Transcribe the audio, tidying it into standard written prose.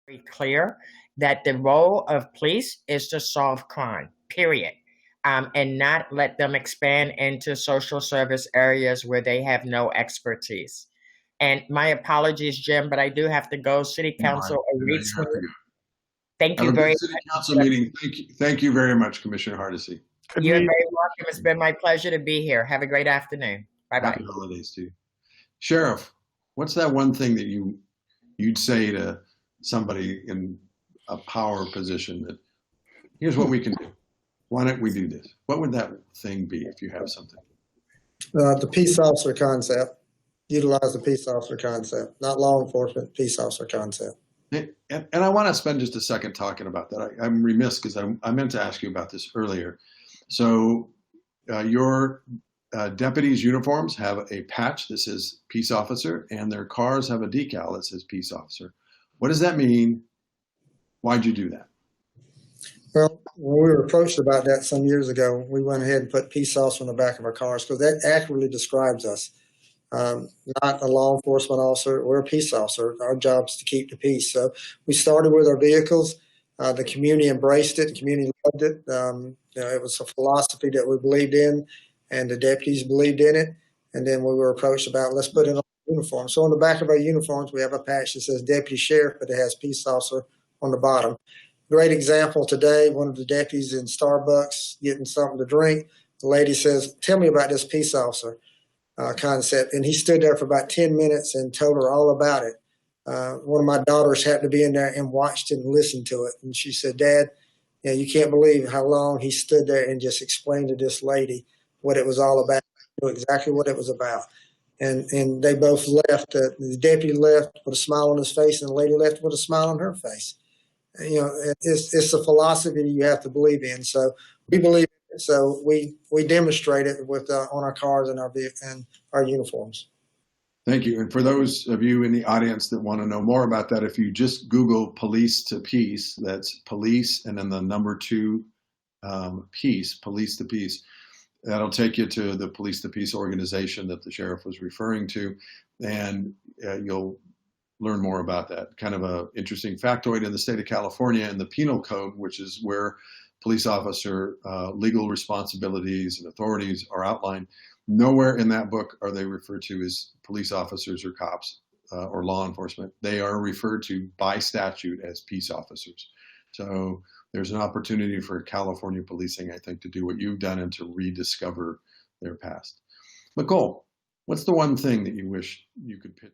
very clear that the role of police is to solve crime, period. And not let them expand into social service areas where they have no expertise. And my apologies, Jim, but I do have to go. City No, I Council know you awaits me. have to go. Thank Have you a good very city council much. meeting. Thank you. Thank you very much, Commissioner Hardesty. Good You're meeting. very welcome. It's been my pleasure to be here. Have a great afternoon. Bye-bye. Happy holidays to you. Sheriff, what's that one thing that you'd say to somebody in a power position that here's what we can do? Why don't we do this? What would that thing be if you have something? The peace officer concept. Utilize the peace officer concept, not law enforcement, peace officer concept. And I want to spend just a second talking about that. I'm remiss because I meant to ask you about this earlier. So your deputies' uniforms have a patch that says peace officer, and their cars have a decal that says peace officer. What does that mean? Why'd you do that? Well, when we were approached about that some years ago, we went ahead and put peace officer on the back of our cars because that accurately describes us. Not a law enforcement officer, we're a peace officer. Our job is to keep the peace. So we started with our vehicles. The community embraced it. The community loved it. It was a philosophy that we believed in, and the deputies believed in it. And then we were approached about, let's put it on uniform. So on the back of our uniforms, we have a patch that says deputy sheriff, but it has peace officer on the bottom. Great example today, one of the deputies in Starbucks getting something to drink. The lady says, tell me about this peace officer concept. And he stood there for about 10 minutes and told her all about it. One of my daughters happened to be in there and watched and listened to it. And she said, Dad, you can't believe how long he stood there and just explained to this lady what it was all about, knew exactly what it was about. And they both left. The deputy left with a smile on his face, and the lady left with a smile on her face. It's a philosophy you have to believe in. So we believe in it. So we demonstrate it with on our cars and our uniforms. Thank you. And for those of you in the audience that want to know more about that, if you just Google police to peace, that's police and then the number 2 peace, police to peace. That'll take you to the Police to Peace organization that the sheriff was referring to, and you'll learn more about that. Kind of an interesting factoid in the state of California in the penal code, which is where police officer legal responsibilities and authorities are outlined. Nowhere in that book are they referred to as police officers or cops or law enforcement. They are referred to by statute as peace officers. So there's an opportunity for California policing, I think, to do what you've done and to rediscover their past. Nicole, what's the one thing that you wish you could pitch?